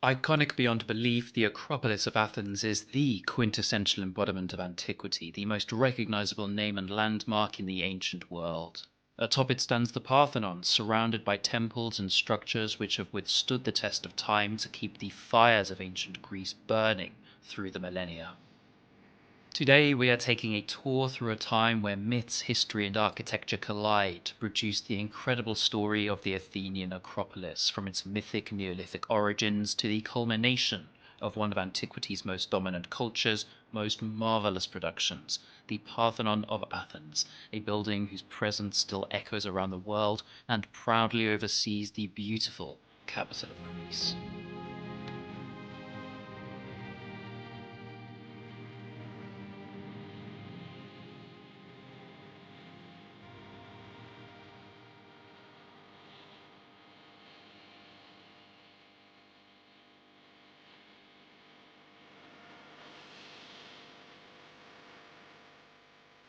Iconic beyond belief, the Acropolis of Athens is the quintessential embodiment of antiquity, the most recognizable name and landmark in the ancient world. Atop it stands the Parthenon, surrounded by temples and structures which have withstood the test of time to keep the fires of ancient Greece burning through the millennia. Today, we are taking a tour through a time where myths, history, and architecture collide to produce the incredible story of the Athenian Acropolis, from its mythic Neolithic origins to the culmination of one of antiquity's most dominant cultures' most marvelous productions, the Parthenon of Athens, a building whose presence still echoes around the world and proudly oversees the beautiful capital of Greece.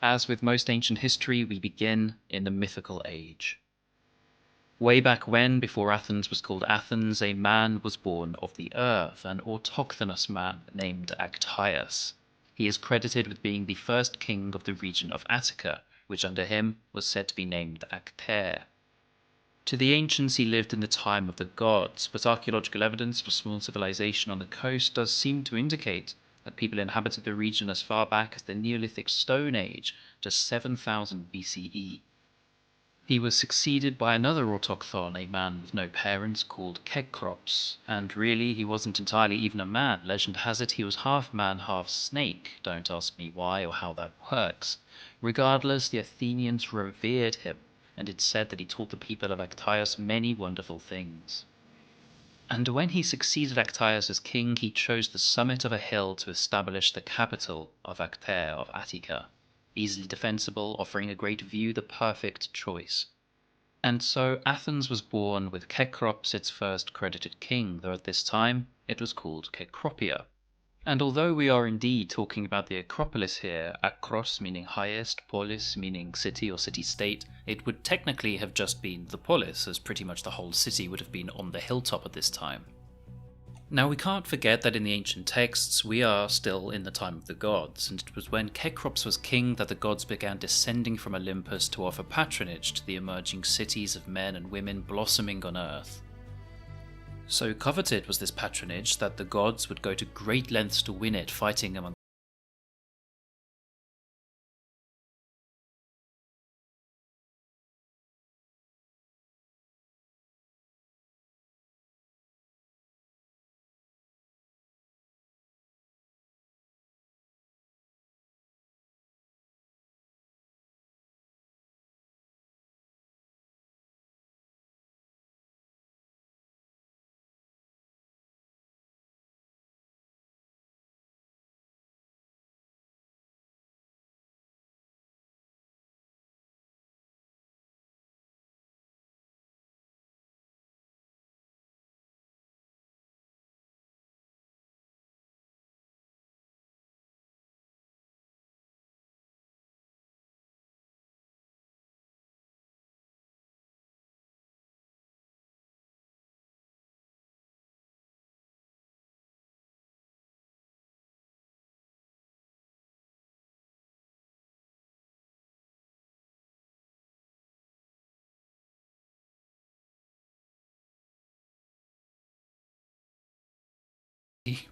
As with most ancient history, we begin in the mythical age. Way back when, before Athens was called Athens, a man was born of the earth, an autochthonous man named Actaeus. He is credited with being the first king of the region of Attica, which under him was said to be named Actae. To the ancients, he lived in the time of the gods, but archaeological evidence of a small civilization on the coast does seem to indicate that people inhabited the region as far back as the Neolithic Stone Age, just 7000 BCE. He was succeeded by another autochthon, a man with no parents called Cecrops, and really he wasn't entirely even a man. Legend has it he was half man, half snake. Don't ask me why or how that works. Regardless, the Athenians revered him, and it's said that he taught the people of Actaeus many wonderful things. And when he succeeded Actaeus as king, he chose the summit of a hill to establish the capital of Actae of Attica. Easily defensible, offering a great view, the perfect choice. And so Athens was born with Cecrops its first credited king, though at this time it was called Cecropia. And although we are indeed talking about the Acropolis here, Akros meaning highest, polis meaning city or city-state, it would technically have just been the polis, as pretty much the whole city would have been on the hilltop at this time. Now we can't forget that in the ancient texts we are still in the time of the gods, and it was when Cecrops was king that the gods began descending from Olympus to offer patronage to the emerging cities of men and women blossoming on earth. So coveted was this patronage that the gods would go to great lengths to win it, fighting among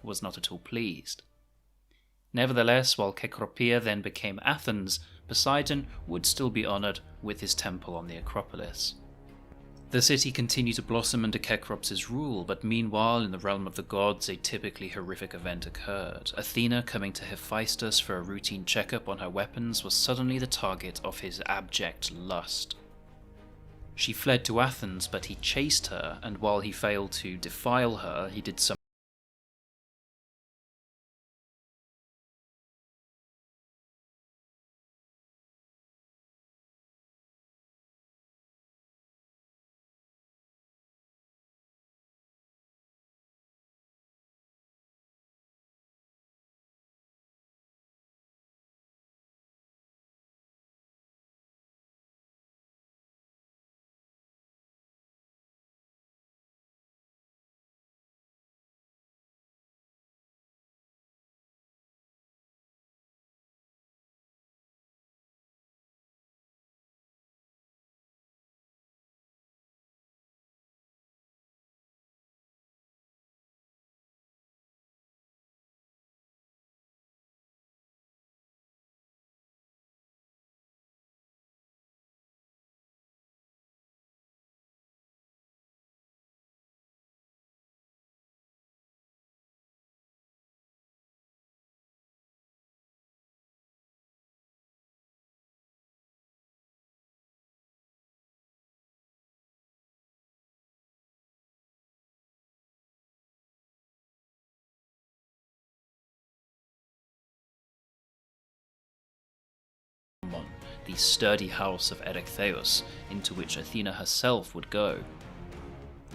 was not at all pleased. Nevertheless, while Cecropia then became Athens, Poseidon would still be honoured with his temple on the Acropolis. The city continued to blossom under Cecrops' rule, but meanwhile, in the realm of the gods, a typically horrific event occurred. Athena, coming to Hephaestus for a routine checkup on her weapons, was suddenly the target of his abject lust. She fled to Athens, but he chased her, and while he failed to defile her, he did some the sturdy house of Erechtheus, into which Athena herself would go.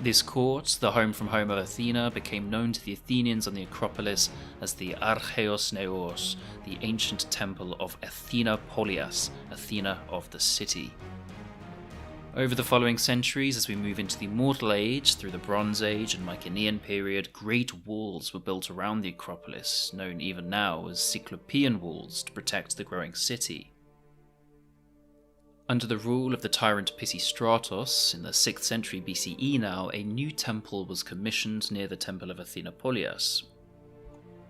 This court, the home from home of Athena, became known to the Athenians on the Acropolis as the Archeos Neos, the ancient temple of Athena Polias, Athena of the city. Over the following centuries, as we move into the Immortal Age, through the Bronze Age and Mycenaean period, great walls were built around the Acropolis, known even now as Cyclopean walls, to protect the growing city. Under the rule of the tyrant Pisistratos, in the 6th century BCE now, a new temple was commissioned near the temple of Athena Polias.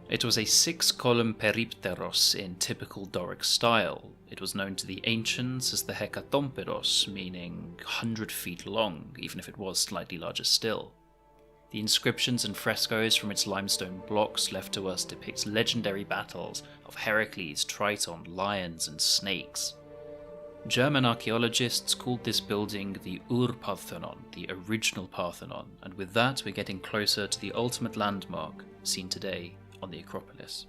It was a 6-column peripteros in typical Doric style. It was known to the ancients as the hekatomperos, meaning 100 feet long, even if it was slightly larger still. The inscriptions and frescoes from its limestone blocks left to us depict legendary battles of Heracles, Triton, lions, and snakes. German archaeologists called this building the Ur-Parthenon, the original Parthenon, and with that we're getting closer to the ultimate landmark seen today on the Acropolis.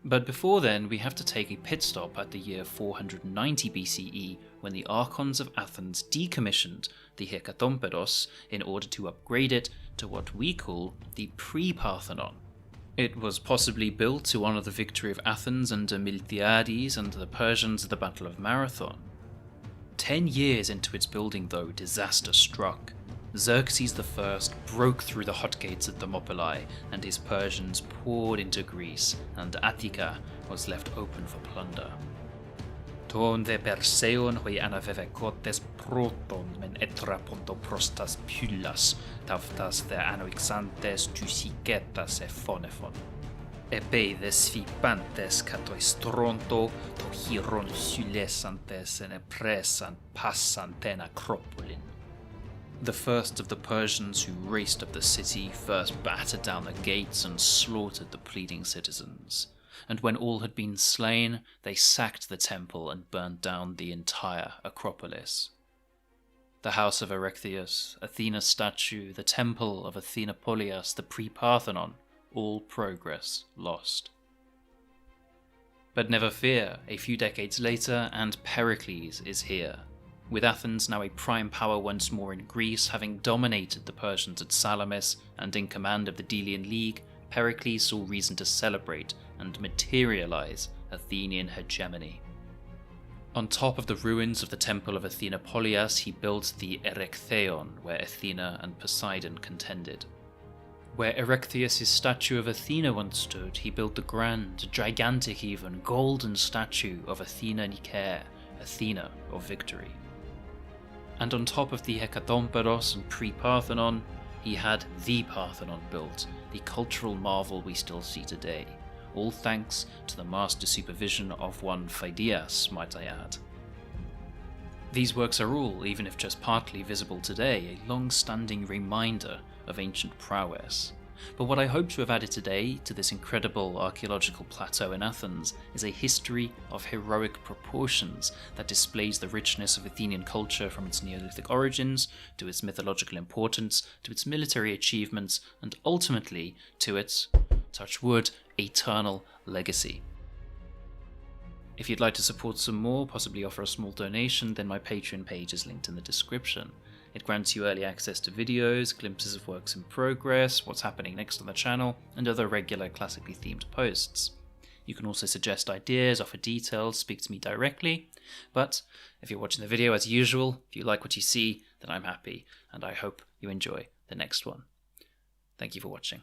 But before then, we have to take a pit stop at the year 490 BCE, when the Archons of Athens decommissioned the Hekatomperos in order to upgrade it to what we call the pre-Parthenon. It was possibly built to honour the victory of Athens under Miltiades and the Persians at the Battle of Marathon. 10 years into its building, though, disaster struck. Xerxes I broke through the hot gates at Thermopylae, and his Persians poured into Greece, and Attica was left open for plunder. Ton de Perseon hoi anavevekotes proton men etra pontoprostas pyllas, taftas de anoixantes tusiketas ephonephon. Epeides fipantes catois stronto, to hieron sulesantes en epresan passanten Acropolin. The first of the Persians who raced up the city first battered down the gates and slaughtered the pleading citizens. And when all had been slain, they sacked the temple and burned down the entire Acropolis. The house of Erechtheus, Athena's statue, the temple of Athena Polias, the pre-Parthenon, all progress lost. But never fear, a few decades later, and Pericles is here. With Athens now a prime power once more in Greece, having dominated the Persians at Salamis and in command of the Delian League, Pericles saw reason to celebrate and materialize Athenian hegemony. On top of the ruins of the temple of Athena Polias, he built the Erechtheion, where Athena and Poseidon contended. Where Erechtheus' statue of Athena once stood, he built the grand, gigantic even, golden statue of Athena Nikae, Athena of Victory. And on top of the Hekatomperos and pre-Parthenon, he had the Parthenon built, the cultural marvel we still see today, all thanks to the master supervision of one Phidias, might I add. These works are all, even if just partly visible today, a long-standing reminder of ancient prowess. But what I hope to have added today to this incredible archaeological plateau in Athens is a history of heroic proportions that displays the richness of Athenian culture from its Neolithic origins, to its mythological importance, to its military achievements, and ultimately to its, touch wood, eternal legacy. If you'd like to support some more, possibly offer a small donation, then my Patreon page is linked in the description. It grants you early access to videos, glimpses of works in progress, what's happening next on the channel, and other regular classically themed posts. You can also suggest ideas, offer details, speak to me directly, but if you're watching the video as usual, if you like what you see, then I'm happy, and I hope you enjoy the next one. Thank you for watching.